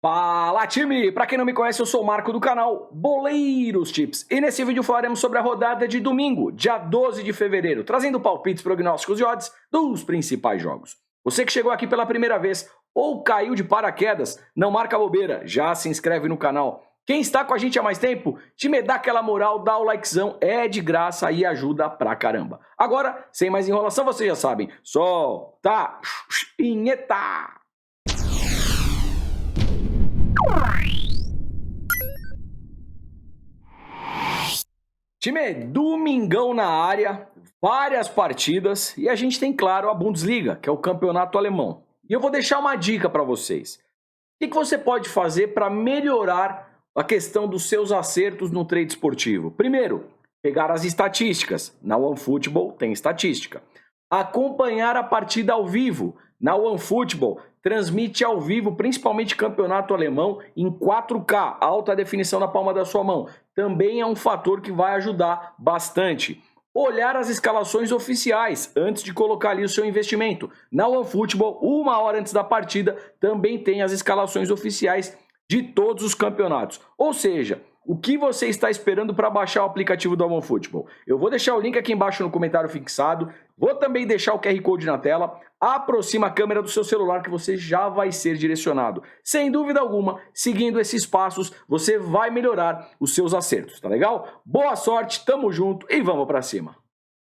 Fala, time! Para quem não me conhece, eu sou o Marco do canal Boleiros Tips. E nesse vídeo falaremos sobre a rodada de domingo, dia 12 de fevereiro, trazendo palpites, prognósticos e odds dos principais jogos. Você que chegou aqui pela primeira vez ou caiu de paraquedas, não marca bobeira, já se inscreve no canal. Quem está com a gente há mais tempo, time, dá aquela moral, dá o likezão, é de graça e ajuda pra caramba. Agora, sem mais enrolação, vocês já sabem, solta a vinheta! Time, domingão na área, várias partidas e a gente tem, claro, a Bundesliga, que é o campeonato alemão. E eu vou deixar uma dica para vocês. O que você pode fazer para melhorar a questão dos seus acertos no trade esportivo? Primeiro, pegar as estatísticas. Na OneFootball tem estatística. Acompanhar a partida ao vivo. Na OneFootball transmite ao vivo, principalmente campeonato alemão, em 4K, alta definição na palma da sua mão. Também é um fator que vai ajudar bastante. Olhar as escalações oficiais antes de colocar ali o seu investimento. Na OneFootball, uma hora antes da partida, também tem as escalações oficiais de todos os campeonatos. Ou seja, o que você está esperando para baixar o aplicativo da OneFootball? Eu vou deixar o link aqui embaixo no comentário fixado. Vou também deixar o QR Code na tela. Aproxima a câmera do seu celular que você já vai ser direcionado. Sem dúvida alguma, seguindo esses passos, você vai melhorar os seus acertos, tá legal? Boa sorte, tamo junto e vamos para cima.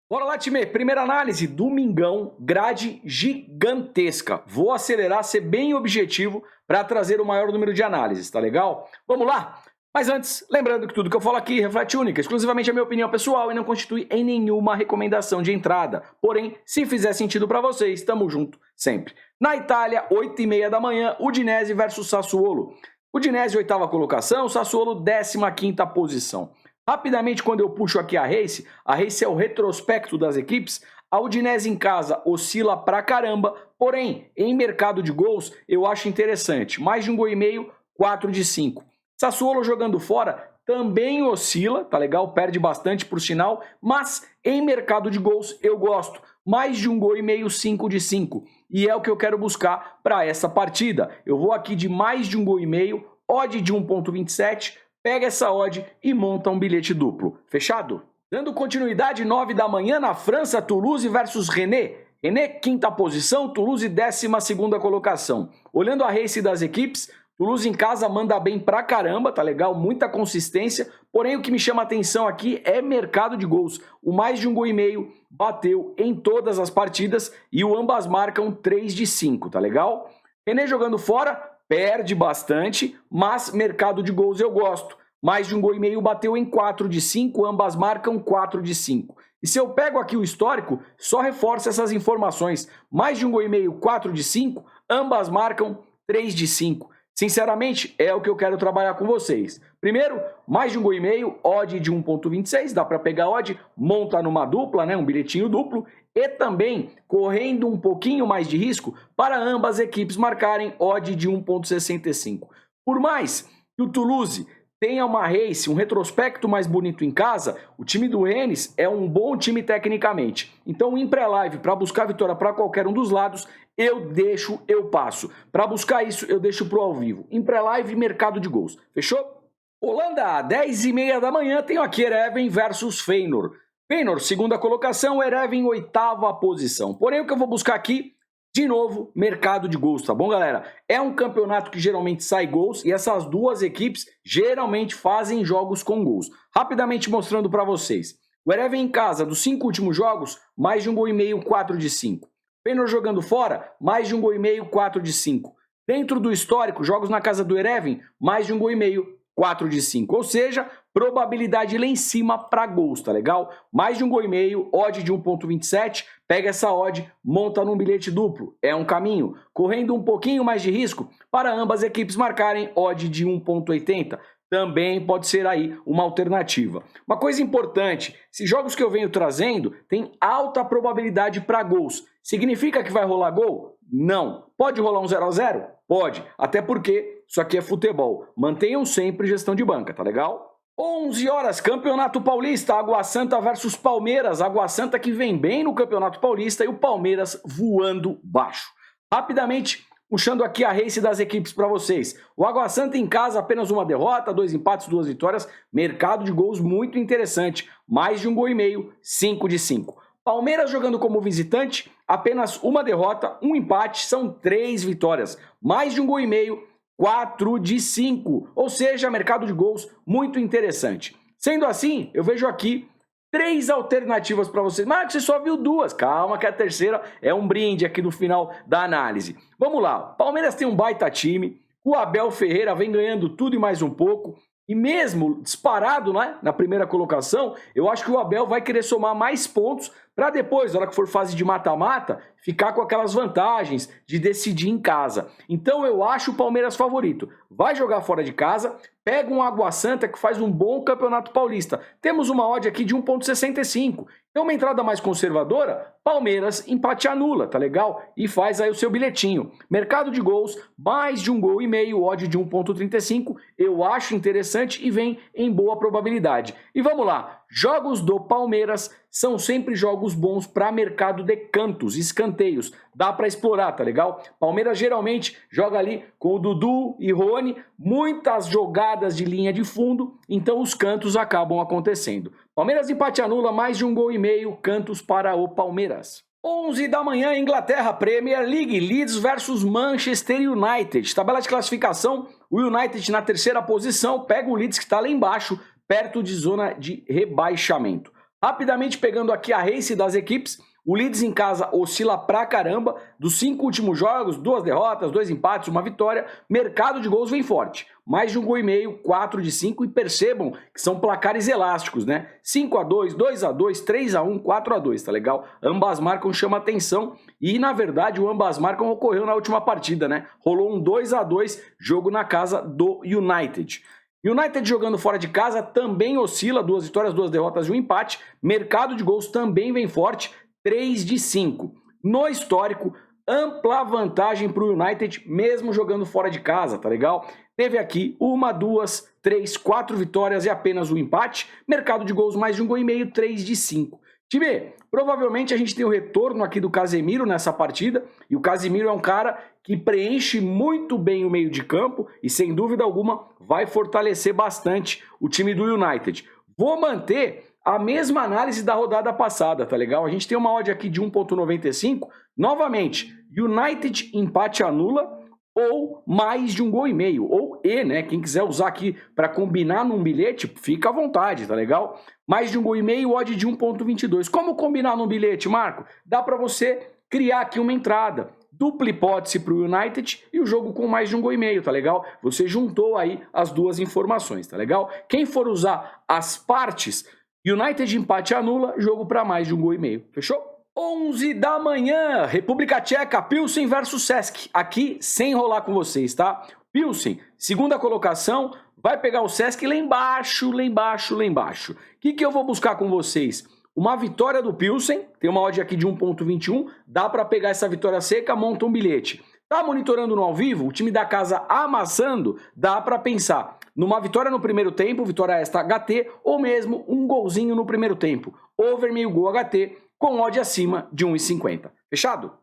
Bora lá, time. Primeira análise, domingão, grade gigantesca. Vou acelerar, ser bem objetivo para trazer o maior número de análises, tá legal? Vamos lá? Mas antes, lembrando que tudo que eu falo aqui reflete única, exclusivamente a minha opinião pessoal e não constitui em nenhuma recomendação de entrada. Porém, se fizer sentido para vocês, tamo junto sempre. Na Itália, 8h30 da manhã, Udinese versus Sassuolo. Udinese, 8ª colocação, Sassuolo, 15ª posição. Rapidamente, quando eu puxo aqui a Race é o retrospecto das equipes. A Udinese em casa oscila pra caramba, porém, em mercado de gols, eu acho interessante. Mais de 1,5 gol, 4 de 5. Sassuolo jogando fora também oscila, tá legal? Perde bastante por sinal, mas em mercado de gols eu gosto. Mais de 1,5 gol, 5 de 5. E é o que eu quero buscar para essa partida. Eu vou aqui de mais de 1,5 gol, odd de 1,27, pega essa odd e monta um bilhete duplo. Fechado? Dando continuidade, 9 da manhã na França, Toulouse versus Rennes. Rennes, 5ª posição, Toulouse, 12ª colocação. Olhando a race das equipes, Toulouse em casa manda bem pra caramba, tá legal? Muita consistência, porém o que me chama a atenção aqui é mercado de gols. O mais de 1,5 gol bateu em todas as partidas e o ambas marcam 3 de 5, tá legal? René jogando fora, perde bastante, mas mercado de gols eu gosto. Mais de 1,5 gol bateu em 4 de 5, ambas marcam 4 de 5. E se eu pego aqui o histórico, só reforça essas informações. Mais de 1,5 gol, 4 de 5, ambas marcam 3 de 5. Sinceramente, é o que eu quero trabalhar com vocês. Primeiro, mais de 1,5 gol, odd de 1,26, dá para pegar odd, monta numa dupla, né, um bilhetinho duplo, e também correndo um pouquinho mais de risco para ambas equipes marcarem odd de 1,65. Por mais que o Toulouse tenha uma race, um retrospecto mais bonito em casa, o time do Rennes é um bom time tecnicamente. Então, em pré-live, para buscar vitória para qualquer um dos lados, eu passo. Para buscar isso, eu deixo pro ao vivo. Em pré-live, mercado de gols. Fechou? Holanda, 10h30 da manhã, tenho aqui Ereven versus Feyenoord. Feyenoord, 2ª colocação, Ereven, 8ª posição. Porém, o que eu vou buscar aqui, de novo, mercado de gols, tá bom, galera? É um campeonato que geralmente sai gols e essas duas equipes geralmente fazem jogos com gols. Rapidamente mostrando para vocês. O Ereven em casa, dos 5 últimos jogos, mais de 1,5 gol, 4 de 5. Feyenoord jogando fora, mais de 1,5 gol, 4 de 5. Dentro do histórico, jogos na casa do Ereven, mais de 1,5 gol, 4 de 5. Ou seja, probabilidade lá em cima para gols, tá legal? Mais de 1,5 gol, odd de 1,27, pega essa odd, monta num bilhete duplo. É um caminho. Correndo um pouquinho mais de risco para ambas equipes marcarem odd de 1,80. Também pode ser aí uma alternativa. Uma coisa importante, esses jogos que eu venho trazendo tem alta probabilidade para gols. Significa que vai rolar gol? Não. Pode rolar um 0 a 0? Pode, até porque isso aqui é futebol. Mantenham sempre gestão de banca, tá legal? 11 horas, Campeonato Paulista, Água Santa versus Palmeiras. Água Santa que vem bem no Campeonato Paulista e o Palmeiras voando baixo. Rapidamente, puxando aqui a race das equipes para vocês. O Água Santa em casa, apenas uma derrota, 2 empates, 2 vitórias. Mercado de gols muito interessante. Mais de 1,5 gol, 5 de 5. Palmeiras jogando como visitante, apenas uma derrota, 1 empate, são 3 vitórias. Mais de 1,5 gol, 4 de 5. Ou seja, mercado de gols muito interessante. Sendo assim, eu vejo aqui 3 alternativas para vocês. Marcos, você só viu 2. Calma que a terceira é um brinde aqui no final da análise. Vamos lá. Palmeiras tem um baita time. O Abel Ferreira vem ganhando tudo e mais um pouco. E mesmo disparado, né, na primeira colocação, eu acho que o Abel vai querer somar mais pontos para depois, na hora que for fase de mata-mata, ficar com aquelas vantagens de decidir em casa. Então eu acho o Palmeiras favorito. Vai jogar fora de casa, pega um Água Santa que faz um bom campeonato paulista. Temos uma odd aqui de 1,65. Então uma entrada mais conservadora, Palmeiras empate anula, tá legal? E faz aí o seu bilhetinho. Mercado de gols, mais de 1,5 gol, odd de 1,35. Eu acho interessante e vem em boa probabilidade. E vamos lá, jogos do Palmeiras são sempre jogos bons para mercado de cantos, escanteios. Dá para explorar, tá legal? Palmeiras geralmente joga ali com o Dudu e Rony, muitas jogadas de linha de fundo, então os cantos acabam acontecendo. Palmeiras empate anula, mais de 1,5 gol, cantos para o Palmeiras. 11 da manhã, Inglaterra, Premier League, Leeds versus Manchester United. Tabela de classificação, o United na terceira posição, pega o Leeds que está lá embaixo, perto de zona de rebaixamento. Rapidamente pegando aqui a race das equipes, o Leeds em casa oscila pra caramba, dos 5 últimos jogos, 2 derrotas, 2 empates, 1 vitória, mercado de gols vem forte, mais de 1,5 gol, 4 de 5, e percebam que são placares elásticos, né? 5-2, 2-2, 3-1, 4-2, tá legal? Ambas marcam, chama atenção, e na verdade o ambas marcam ocorreu na última partida, né? Rolou um 2-2, jogo na casa do United. United jogando fora de casa também oscila, 2 vitórias, 2 derrotas e 1 empate. Mercado de gols também vem forte, 3 de 5. No histórico, ampla vantagem para o United, mesmo jogando fora de casa, tá legal? Teve aqui 1, 2, 3, 4 vitórias e apenas 1 empate. Mercado de gols mais de 1,5 gol, 3 de 5. Time, provavelmente a gente tem o retorno aqui do Casemiro nessa partida, e o Casemiro é um cara que preenche muito bem o meio de campo e sem dúvida alguma vai fortalecer bastante o time do United. Vou manter a mesma análise da rodada passada, tá legal? A gente tem uma odd aqui de 1,95, novamente, United empate anula, ou mais de 1,5 gol, ou E, né? Quem quiser usar aqui para combinar num bilhete, fica à vontade, tá legal? Mais de 1,5 gol, odd de 1,22. Como combinar num bilhete, Marco? Dá para você criar aqui uma entrada, dupla hipótese para o United e o jogo com mais de 1,5 gol, tá legal? Você juntou aí as duas informações, tá legal? Quem for usar as partes, United empate anula, jogo para mais de 1,5 gol, fechou? 11 da manhã, República Tcheca, Pilsen versus Cesc. Aqui, sem enrolar com vocês, tá? Pilsen, segunda colocação, vai pegar o Cesc lá embaixo, lá embaixo, lá embaixo. O que eu vou buscar com vocês? Uma vitória do Pilsen, tem uma odd aqui de 1,21, dá para pegar essa vitória seca, monta um bilhete. Tá monitorando no ao vivo, o time da casa amassando, dá para pensar numa vitória no primeiro tempo, vitória extra HT, ou mesmo um golzinho no primeiro tempo, over meio gol HT, com odd acima de 1,50. Fechado?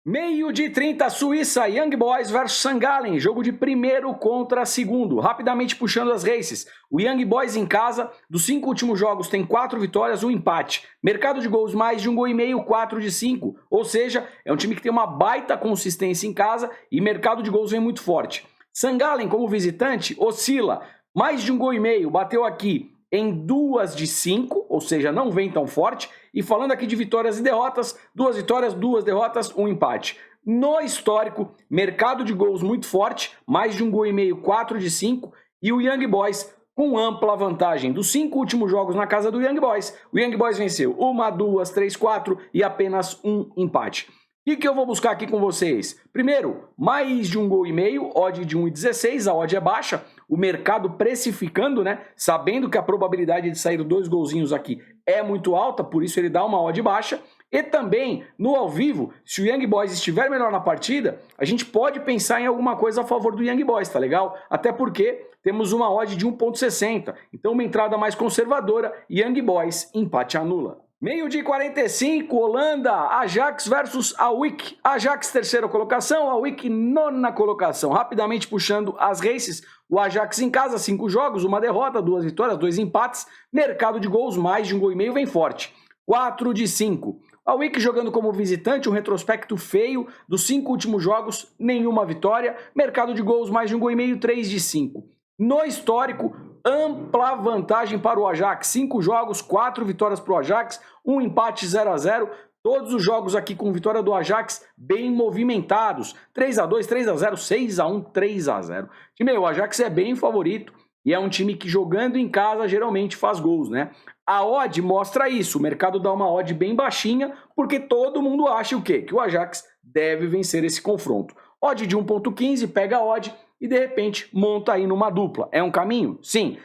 Meio de 30, Suíça, Young Boys versus St. Gallen, jogo de primeiro contra segundo. Rapidamente puxando as races. O Young Boys em casa, dos 5 últimos jogos, tem 4 vitórias, 1 empate. Mercado de gols mais de 1,5 gol, 4 de 5. Ou seja, é um time que tem uma baita consistência em casa e mercado de gols vem muito forte. St. Gallen, como visitante, oscila. Mais de 1,5 gol, bateu aqui em 2 de 5, ou seja, não vem tão forte. E falando aqui de vitórias e derrotas, 2 vitórias, 2 derrotas, 1 empate. No histórico, mercado de gols muito forte, mais de 1,5 gol, 4 de 5. E o Young Boys com ampla vantagem. Dos 5 últimos jogos na casa do Young Boys, o Young Boys venceu 1, 2, 3, 4 e apenas 1 empate. O que eu vou buscar aqui com vocês? Primeiro, mais de 1,5 gol, odd de 1,16, a odd é baixa, o mercado precificando, né? Sabendo que a probabilidade de sair 2 golzinhos aqui é muito alta, por isso ele dá uma odd baixa. E também, no ao vivo, se o Young Boys estiver melhor na partida, a gente pode pensar em alguma coisa a favor do Young Boys, tá legal? Até porque temos uma odd de 1,60, então uma entrada mais conservadora, Young Boys empate anula. Meio-dia e 45, Holanda, Ajax versus AEK. Ajax terceira colocação, AEK nona colocação. Rapidamente puxando as races, o Ajax em casa, 5 jogos, 1 derrota, 2 vitórias, 2 empates. Mercado de gols, mais de 1 gol e meio, vem forte. 4 de 5. AEK jogando como visitante, um retrospecto feio dos 5 últimos jogos, nenhuma vitória. Mercado de gols, mais de 1 gol e meio, 3 de 5. No histórico, ampla vantagem para o Ajax. 5 jogos, 4 vitórias para o Ajax, 1 empate 0-0. Todos os jogos aqui com vitória do Ajax bem movimentados. 3-2, 3-0, 6-1, 3-0. Time, o Ajax é bem favorito e é um time que jogando em casa geralmente faz gols, né? A odd mostra isso. O mercado dá uma odd bem baixinha porque todo mundo acha o quê? Que o Ajax deve vencer esse confronto. Odd de 1.15, pega a odd e de repente monta aí numa dupla. É um caminho? Sim.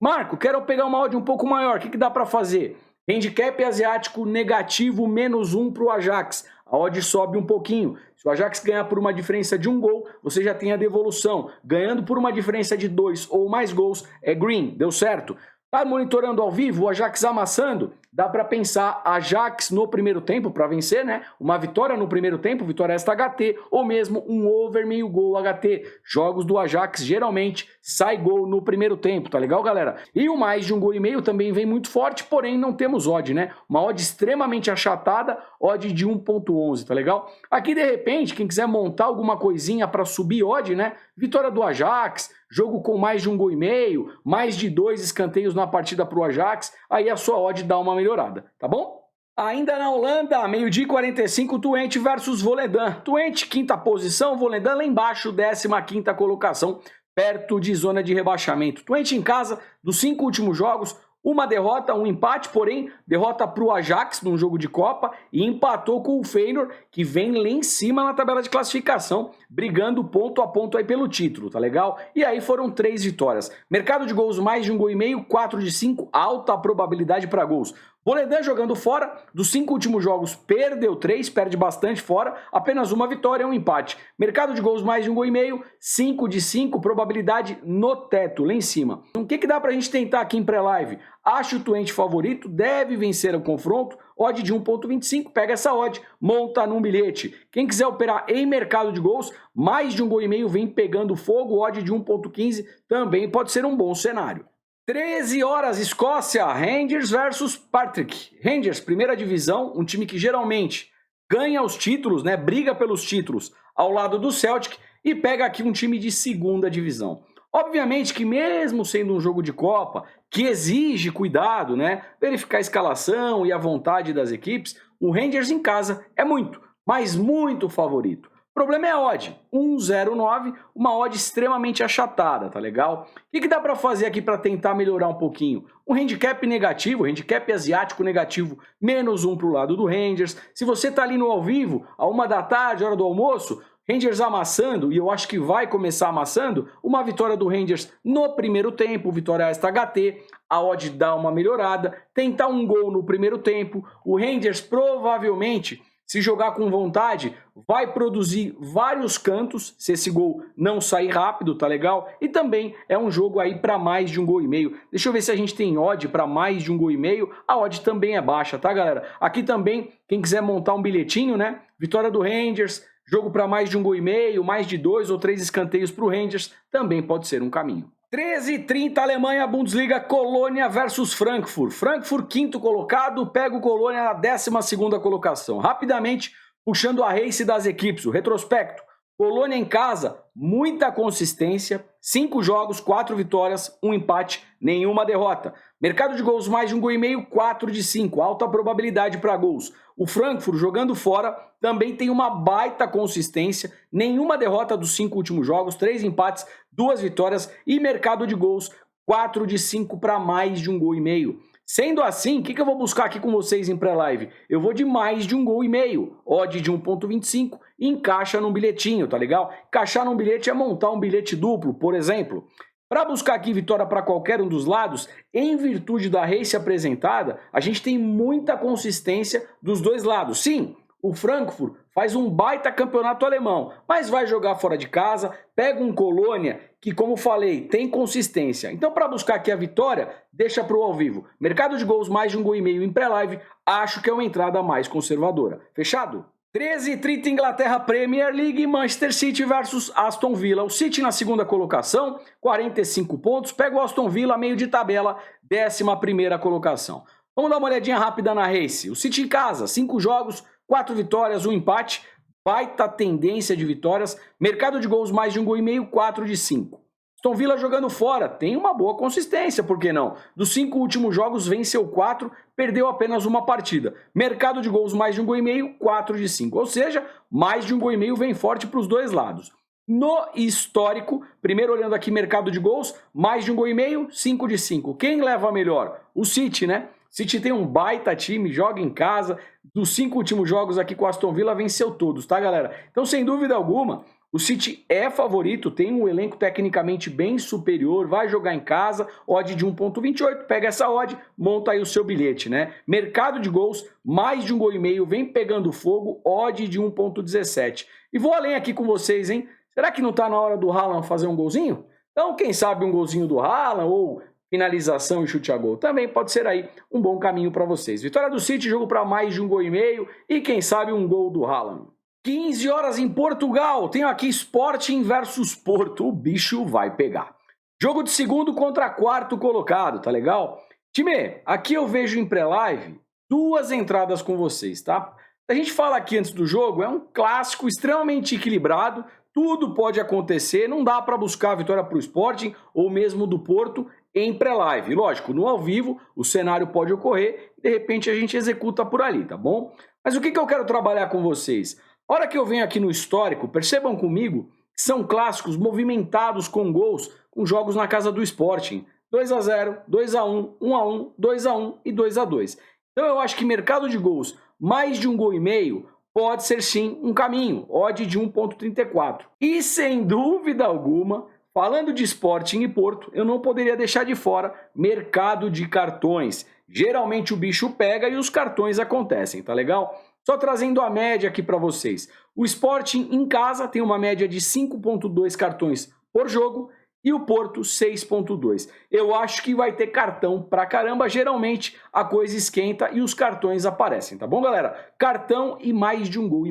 Marco, quero pegar uma odd um pouco maior, o que dá para fazer? Handicap asiático negativo, -1 para o Ajax. A odd sobe um pouquinho. Se o Ajax ganhar por uma diferença de 1 gol, você já tem a devolução. Ganhando por uma diferença de 2 ou mais gols, é green. Deu certo? Tá monitorando ao vivo, o Ajax amassando? Dá para pensar Ajax no primeiro tempo para vencer, né? Uma vitória no primeiro tempo, vitória extra HT, ou mesmo um over meio gol HT. Jogos do Ajax geralmente sai gol no primeiro tempo, tá legal, galera? E o mais de 1 gol e meio também vem muito forte, porém não temos odd, né? Uma odd extremamente achatada, odd de 1.11, tá legal? Aqui de repente, quem quiser montar alguma coisinha para subir odd, né? Vitória do Ajax, jogo com mais de 1 gol e meio, mais de 2 escanteios na partida para o Ajax, aí a sua odd dá uma melhorada, tá bom? Ainda na Holanda, meio-dia e 45, Twente versus Volendam. Twente, quinta posição, Volendam lá embaixo, 15ª colocação, perto de zona de rebaixamento. Twente em casa, dos 5 últimos jogos, uma derrota, um empate, porém, derrota para o Ajax num jogo de Copa e empatou com o Feyenoord, que vem lá em cima na tabela de classificação, brigando ponto a ponto aí pelo título, tá legal? E aí foram 3 vitórias. Mercado de gols, mais de 1 gol e meio, 4 de 5, alta probabilidade para gols. Volendam jogando fora, dos 5 últimos jogos perdeu 3, perde bastante fora, apenas uma vitória e um empate. Mercado de gols mais de 1 gol e meio, 5 de 5, probabilidade no teto, lá em cima. O que dá pra gente tentar aqui em pré-live? Acho o Twente favorito, deve vencer o confronto, odd de 1.25, pega essa odd, monta num bilhete. Quem quiser operar em mercado de gols, mais de 1 gol e meio vem pegando fogo, odd de 1.15 também pode ser um bom cenário. 13 horas, Escócia, Rangers versus Partick. Rangers, primeira divisão, um time que geralmente ganha os títulos, né? Briga pelos títulos ao lado do Celtic e pega aqui um time de segunda divisão. Obviamente que mesmo sendo um jogo de Copa, que exige cuidado, né? Verificar a escalação e a vontade das equipes, o Rangers em casa é muito, mas muito favorito. O problema é a odd, 1,09, uma odd extremamente achatada, tá legal? O que dá para fazer aqui para tentar melhorar um pouquinho? Um handicap negativo, handicap asiático negativo, -1 para o lado do Rangers. Se você tá ali no ao vivo, a 1 da tarde, hora do almoço, Rangers amassando, e eu acho que vai começar amassando, uma vitória do Rangers no primeiro tempo, vitória extra HT, a odd dá uma melhorada, tentar um gol no primeiro tempo, o Rangers provavelmente, se jogar com vontade, vai produzir vários cantos, se esse gol não sair rápido, tá legal? E também é um jogo aí para mais de 1 gol e meio. Deixa eu ver se a gente tem odd para mais de 1 gol e meio. A odd também é baixa, tá, galera? Aqui também, quem quiser montar um bilhetinho, né? Vitória do Rangers, jogo para mais de 1 gol e meio, mais de 2 ou 3 escanteios para o Rangers, também pode ser um caminho. 13h30, Alemanha, Bundesliga, Colônia versus Frankfurt. Frankfurt, quinto colocado, pega o Colônia na 12ª colocação. Rapidamente, puxando a race das equipes, o retrospecto. Colônia em casa, muita consistência, 5 jogos, 4 vitórias, 1 empate, nenhuma derrota. Mercado de gols mais de 1 gol e meio, 4 de 5, alta probabilidade para gols. O Frankfurt, jogando fora, também tem uma baita consistência, nenhuma derrota dos 5 últimos jogos, 3 empates, 2 vitórias e mercado de gols, 4 de 5 para mais de 1 gol e meio. Sendo assim, o que eu vou buscar aqui com vocês em pré-live? Eu vou de mais de 1 gol e meio, odd de 1.25, e encaixa num bilhetinho, tá legal? Encaixar num bilhete é montar um bilhete duplo, por exemplo. Para buscar aqui vitória para qualquer um dos lados, em virtude da race apresentada, a gente tem muita consistência dos dois lados. Sim, O Frankfurt faz um baita campeonato alemão, mas vai jogar fora de casa, pega um Colônia que, como falei, tem consistência. Então, para buscar aqui a vitória, deixa para o ao vivo. Mercado de gols, mais de 1,5 em pré-live, acho que é uma entrada mais conservadora. Fechado? 13h30 Inglaterra Premier League, Manchester City versus Aston Villa. O City na segunda colocação, 45 pontos. Pega o Aston Villa, meio de tabela, 11ª colocação. Vamos dar uma olhadinha rápida na Race. O City em casa, 5 jogos, 4 vitórias, 1 empate. Baita tendência de vitórias. Mercado de gols, mais de 1,5, 4 de 5. Aston Villa jogando fora, tem uma boa consistência, por que não? Dos 5 últimos jogos, venceu 4, perdeu apenas uma partida. Mercado de gols, mais de 1,5, 4 de 5. Ou seja, mais de 1,5 vem forte para os dois lados. No histórico, primeiro olhando aqui mercado de gols, mais de 1,5, 5 de 5. Quem leva melhor? O City, né? City tem um baita time, joga em casa. Dos 5 últimos jogos aqui com o Aston Villa, venceu todos, tá, galera? Então, sem dúvida alguma, o City é favorito, tem um elenco tecnicamente bem superior, vai jogar em casa, odd de 1,28, pega essa odd, monta aí o seu bilhete, né? Mercado de gols, mais de 1,5, vem pegando fogo, odd de 1,17. E vou além aqui com vocês, hein? Será que não tá na hora do Haaland fazer um golzinho? Então, quem sabe um golzinho do Haaland ou finalização e chute a gol também pode ser aí um bom caminho para vocês. Vitória do City, jogo para mais de 1,5 e quem sabe um gol do Haaland. 15 horas em Portugal, tenho aqui Sporting versus Porto, o bicho vai pegar. Jogo de segundo contra quarto colocado, tá legal? Time, aqui eu vejo em pré-live 2 entradas com vocês, tá? A gente fala aqui antes do jogo, é um clássico extremamente equilibrado, tudo pode acontecer, não dá para buscar a vitória para o Sporting ou mesmo do Porto em pré-live. Lógico, no ao vivo o cenário pode ocorrer, de repente a gente executa por ali, tá bom? Mas o que eu quero trabalhar com vocês? A hora que eu venho aqui no histórico, percebam comigo que são clássicos movimentados com gols, com jogos na casa do Sporting. 2-0, 2-1, 1-1, 2-1 e 2-2. Então eu acho que mercado de gols, mais de 1,5 gol, pode ser sim um caminho, odd de 1,34. E sem dúvida alguma, falando de Sporting e Porto, eu não poderia deixar de fora mercado de cartões. Geralmente o bicho pega e os cartões acontecem, tá legal? Só trazendo a média aqui para vocês. O Sporting em casa tem uma média de 5,2 cartões por jogo e o Porto 6,2. Eu acho que vai ter cartão pra caramba. Geralmente a coisa esquenta e os cartões aparecem, tá bom, galera? Cartão e mais de 1,5 gol.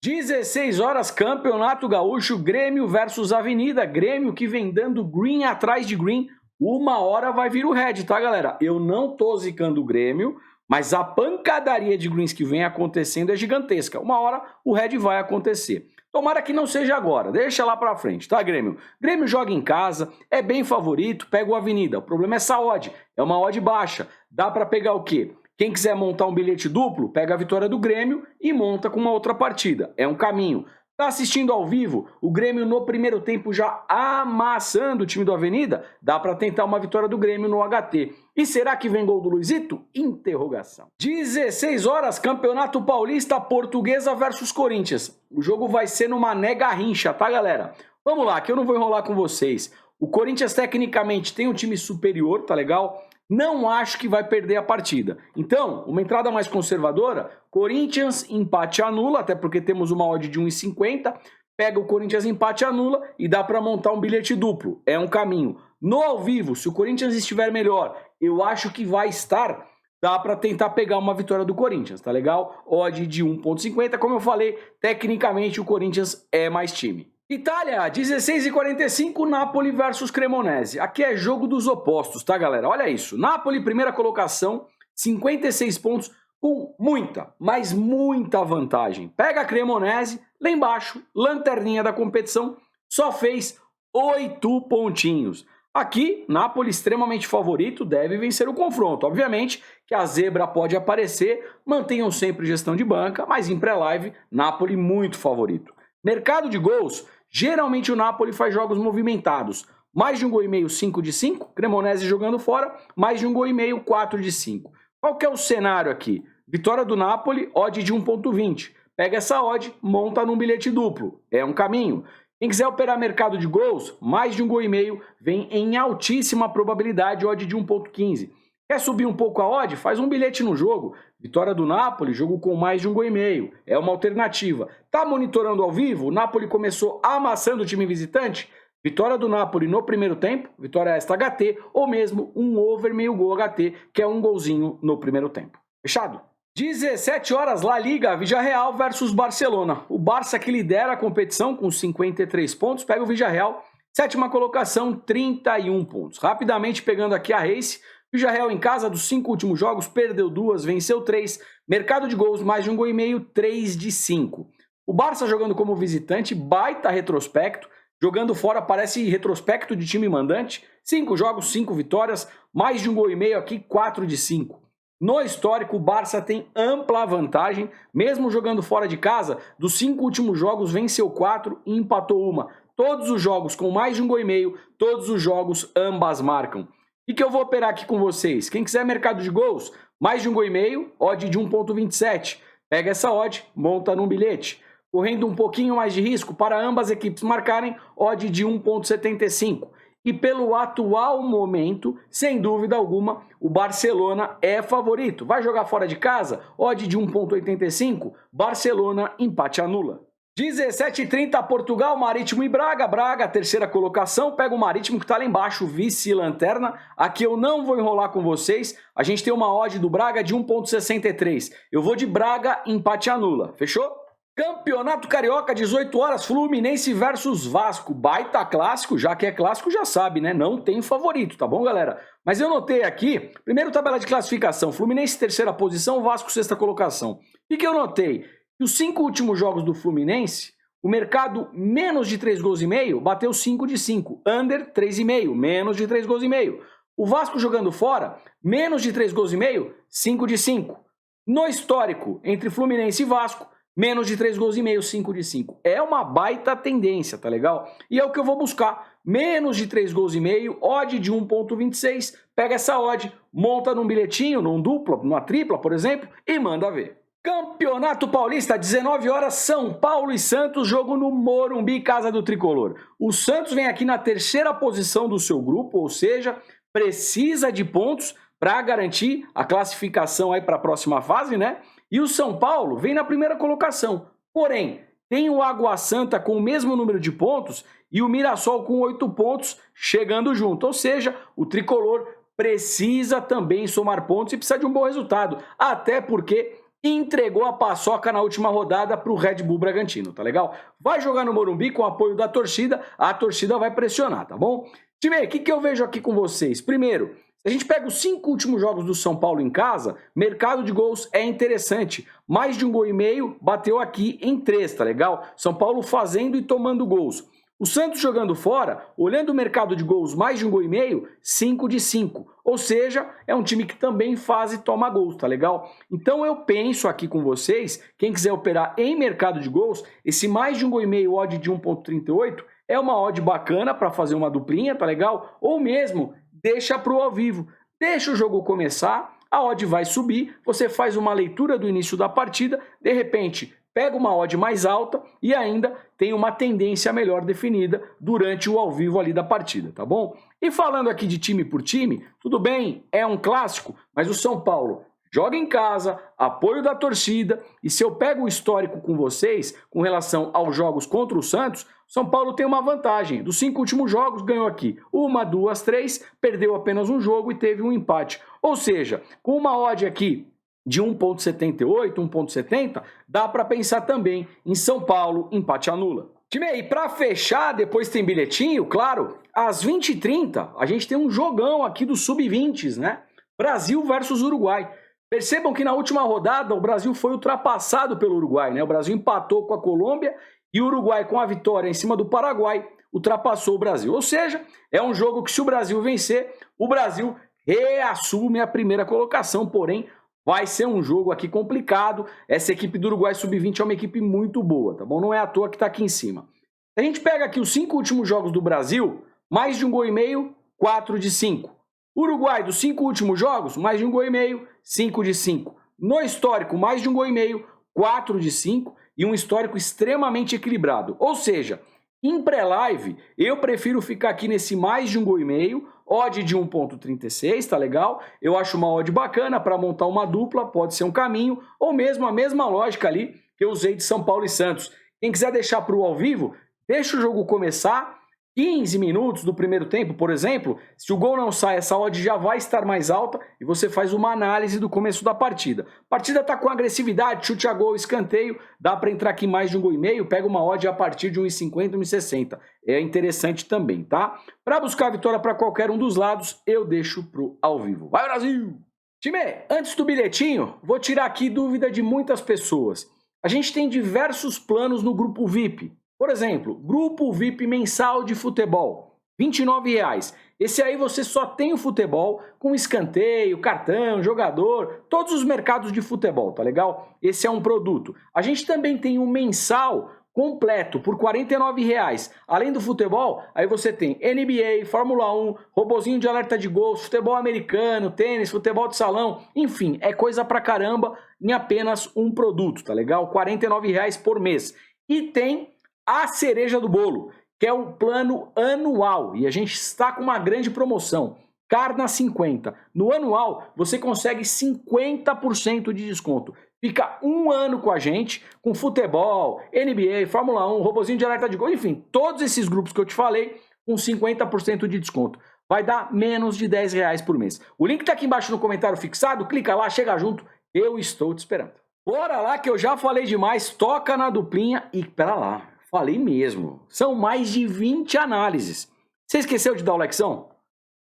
16 horas, Campeonato Gaúcho, Grêmio versus Avenida. Grêmio que vem dando green atrás de green. Uma hora vai vir o red, tá, galera? Eu não tô zicando o Grêmio, mas a pancadaria de greens que vem acontecendo é gigantesca. Uma hora o red vai acontecer. Tomara que não seja agora, deixa lá pra frente, tá, Grêmio? Grêmio joga em casa, é bem favorito, pega o Avenida. O problema é essa odd, é uma odd baixa. Dá pra pegar o quê? Quem quiser montar um bilhete duplo, pega a vitória do Grêmio e monta com uma outra partida. É um caminho. Tá assistindo ao vivo, o Grêmio no primeiro tempo já amassando o time do Avenida, dá para tentar uma vitória do Grêmio no HT. E será que vem gol do Luizito? Interrogação. 16 horas, Campeonato Paulista, Portuguesa versus Corinthians. O jogo vai ser no Mané Garrincha, tá, galera? Vamos lá, que eu não vou enrolar com vocês. O Corinthians tecnicamente tem um time superior, tá legal? Não acho que vai perder a partida. Então, uma entrada mais conservadora, Corinthians empate anula, até porque temos uma odd de 1,50, pega o Corinthians empate anula e dá para montar um bilhete duplo. É um caminho. No ao vivo, se o Corinthians estiver melhor, eu acho que vai estar, dá para tentar pegar uma vitória do Corinthians, tá legal? Odd de 1,50, como eu falei, tecnicamente o Corinthians é mais time. Itália, 16h45, Napoli versus Cremonese. Aqui é jogo dos opostos, tá, galera? Olha isso. Napoli, primeira colocação, 56 pontos, com muita, mas muita vantagem. Pega a Cremonese, lá embaixo, lanterninha da competição, só fez 8 pontinhos. Aqui, Napoli extremamente favorito, deve vencer o confronto. Obviamente que a zebra pode aparecer, mantenham sempre gestão de banca, mas em pré-live, Napoli muito favorito. Mercado de gols, geralmente o Napoli faz jogos movimentados. Mais de 1,5 gol, 5 de 5. Cremonese jogando fora, mais de 1,5 gol, 4 de 5. Qual que é o cenário aqui? Vitória do Napoli, odd de 1,20. Pega essa odd, monta num bilhete duplo. É um caminho. Quem quiser operar mercado de gols, mais de 1,5 gol, vem em altíssima probabilidade, odd de 1,15. Quer subir um pouco a odd? Faz um bilhete no jogo. Vitória do Napoli, jogo com mais de 1,5 gols. É uma alternativa. Tá monitorando ao vivo? O Napoli começou amassando o time visitante? Vitória do Napoli no primeiro tempo, vitória extra HT, ou mesmo um over meio gol HT, que é um golzinho no primeiro tempo. Fechado? 17 horas, La Liga, Villarreal versus Barcelona. O Barça que lidera a competição com 53 pontos, pega o Villarreal, sétima colocação, 31 pontos. Rapidamente pegando aqui a race, Villarreal em casa, dos 5 últimos jogos, perdeu 2, venceu 3. Mercado de gols, mais de 1,5 gol, 3 de 5. O Barça jogando como visitante, baita retrospecto. Jogando fora parece retrospecto de time mandante. 5 jogos, 5 vitórias, mais de 1,5 gol aqui, 4 de 5. No histórico, o Barça tem ampla vantagem, mesmo jogando fora de casa, dos 5 últimos jogos venceu 4 e empatou 1. Todos os jogos com mais de 1,5 gol, todos os jogos ambas marcam. O que eu vou operar aqui com vocês? Quem quiser mercado de gols, mais de 1,5 gol, odd de 1,27. Pega essa odd, monta num bilhete. Correndo um pouquinho mais de risco para ambas equipes marcarem, odd de 1,75. E pelo atual momento, sem dúvida alguma, o Barcelona é favorito. Vai jogar fora de casa? Odd de 1,85. Barcelona, empate anula. 17h30, Portugal, Marítimo e Braga. Braga, terceira colocação, pega o Marítimo que está lá embaixo, vice-lanterna. Aqui eu não vou enrolar com vocês. A gente tem uma odd do Braga de 1,63. Eu vou de Braga, empate anula. Fechou? Campeonato Carioca, 18 horas, Fluminense versus Vasco. Baita clássico, já que é clássico já sabe, né? Não tem favorito, tá bom, galera? Mas eu notei aqui, primeiro tabela de classificação, Fluminense terceira posição, Vasco sexta colocação. O que eu notei? Que os 5 últimos jogos do Fluminense, o mercado menos de 3 gols e meio bateu 5 de 5, under 3,5, menos de 3 gols e meio. O Vasco jogando fora, menos de 3 gols e meio, 5 de 5. No histórico, entre Fluminense e Vasco, menos de 3 gols e meio, 5 de 5. É uma baita tendência, tá legal? E é o que eu vou buscar. Menos de 3 gols e meio, odd de 1,26. Pega essa odd, monta num bilhetinho, num dupla, numa tripla, por exemplo, e manda ver. Campeonato Paulista, 19 horas, São Paulo e Santos, jogo no Morumbi, casa do Tricolor. O Santos vem aqui na terceira posição do seu grupo, ou seja, precisa de pontos para garantir a classificação aí para a próxima fase, né? E o São Paulo vem na primeira colocação. Porém, tem o Água Santa com o mesmo número de pontos e o Mirassol com 8 pontos chegando junto. Ou seja, o Tricolor precisa também somar pontos e precisa de um bom resultado. Até porque entregou a paçoca na última rodada para o Red Bull Bragantino, tá legal? Vai jogar no Morumbi com o apoio da torcida, a torcida vai pressionar, tá bom? Time, o que eu vejo aqui com vocês? Primeiro, se a gente pega os 5 últimos jogos do São Paulo em casa, mercado de gols é interessante. Mais de 1,5 gol bateu aqui em 3, tá legal? São Paulo fazendo e tomando gols. O Santos jogando fora, olhando o mercado de gols mais de 1,5 gol, 5 de 5. Ou seja, é um time que também faz e toma gols, tá legal? Então eu penso aqui com vocês, quem quiser operar em mercado de gols, esse mais de 1,5 gol, odd de 1,38, é uma odd bacana para fazer uma duplinha, tá legal? Ou mesmo deixa para o ao vivo, deixa o jogo começar, a odd vai subir, você faz uma leitura do início da partida, de repente pega uma odd mais alta e ainda tem uma tendência melhor definida durante o ao vivo ali da partida, tá bom? E falando aqui de time por time, tudo bem, é um clássico, mas o São Paulo joga em casa, apoio da torcida, e se eu pego o histórico com vocês, com relação aos jogos contra o Santos, São Paulo tem uma vantagem. Dos 5 últimos jogos, ganhou aqui 1, 2, 3, perdeu apenas um jogo e teve um empate. Ou seja, com uma odd aqui de 1,78, 1,70, dá para pensar também em São Paulo, empate anula. Time, e para fechar, depois tem bilhetinho, claro, às 20h30, a gente tem um jogão aqui do Sub-20, né? Brasil versus Uruguai. Percebam que na última rodada o Brasil foi ultrapassado pelo Uruguai, né? O Brasil empatou com a Colômbia e o Uruguai, com a vitória em cima do Paraguai, ultrapassou o Brasil. Ou seja, é um jogo que, se o Brasil vencer, o Brasil reassume a primeira colocação, porém vai ser um jogo aqui complicado. Essa equipe do Uruguai Sub-20 é uma equipe muito boa, tá bom? Não é à toa que está aqui em cima. A gente pega aqui os 5 últimos jogos do Brasil, mais de 1,5 gol, 4 de 5. Uruguai, dos 5 últimos jogos, mais de 1,5 gol, 5 de 5. No histórico, mais de 1,5 gol, 4 de 5 e um histórico extremamente equilibrado. Ou seja, Em pré-live, eu prefiro ficar aqui nesse mais de um gol e meio, odd de 1,36, tá legal? Eu acho uma odd bacana para montar uma dupla, pode ser um caminho, ou mesmo a mesma lógica ali que eu usei de São Paulo e Santos. Quem quiser deixar para o ao vivo, deixa o jogo começar, 15 minutos do primeiro tempo, por exemplo, se o gol não sai, essa odd já vai estar mais alta e você faz uma análise do começo da partida. A partida está com agressividade, chute a gol, escanteio, dá para entrar aqui mais de um gol e meio, pega uma odd a partir de 1,50, 1,60. É interessante também, tá? Para buscar a vitória para qualquer um dos lados, eu deixo pro ao vivo. Vai, Brasil! Time, antes do bilhetinho, vou tirar aqui dúvida de muitas pessoas. A gente tem diversos planos no grupo VIP. Por exemplo, grupo VIP mensal de futebol, R$ 29,00. Esse aí você só tem o futebol com escanteio, cartão, jogador, todos os mercados de futebol, tá legal? Esse é um produto. A gente também tem um mensal completo por R$ 49,00. Além do futebol, aí você tem NBA, Fórmula 1, robozinho de alerta de gols, futebol americano, tênis, futebol de salão, enfim, é coisa pra caramba em apenas um produto, tá legal? R$ 49,00 por mês. E tem a cereja do bolo, que é o plano anual, e a gente está com uma grande promoção, Carna 50. No anual, você consegue 50% de desconto. Fica um ano com a gente, com futebol, NBA, Fórmula 1, robozinho de alerta de gol, enfim, todos esses grupos que eu te falei, com 50% de desconto. Vai dar menos de R$ 10,00 por mês. O link está aqui embaixo no comentário fixado, clica lá, chega junto, eu estou te esperando. Bora lá que eu já falei demais, toca na duplinha e pera lá. Falei mesmo. São mais de 20 análises. Você esqueceu de dar o likezão?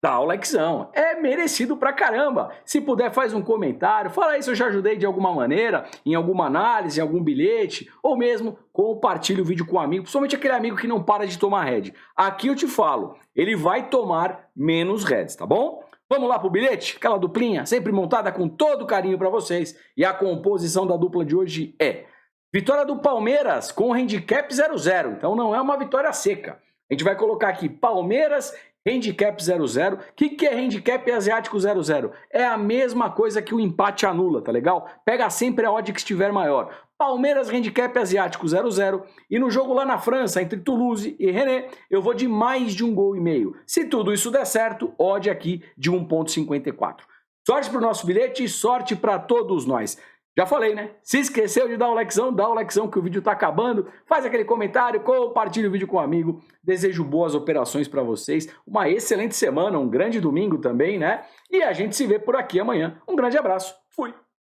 Dá o likezão. É merecido pra caramba. Se puder, faz um comentário. Fala aí se eu já ajudei de alguma maneira, em alguma análise, em algum bilhete, ou mesmo compartilhe o vídeo com um amigo, principalmente aquele amigo que não para de tomar head. Aqui eu te falo, ele vai tomar menos heads, tá bom? Vamos lá pro bilhete? Aquela duplinha, sempre montada com todo carinho pra vocês. E a composição da dupla de hoje é... Vitória do Palmeiras com handicap 0-0, então não é uma vitória seca. A gente vai colocar aqui Palmeiras, handicap 0-0. O que é handicap asiático 0-0? É a mesma coisa que o empate anula, tá legal? Pega sempre a odd que estiver maior. Palmeiras, handicap asiático 0-0. E no jogo lá na França, entre Toulouse e Rennes, eu vou de mais de um gol e meio. Se tudo isso der certo, odd aqui de 1,54. Sorte para o nosso bilhete e sorte para todos nós. Já falei, né? Se esqueceu de dar o likezão, dá o likezão que o vídeo tá acabando. Faz aquele comentário, compartilha o vídeo com um amigo. Desejo boas operações para vocês. Uma excelente semana, um grande domingo também, né? E a gente se vê por aqui amanhã. Um grande abraço. Fui!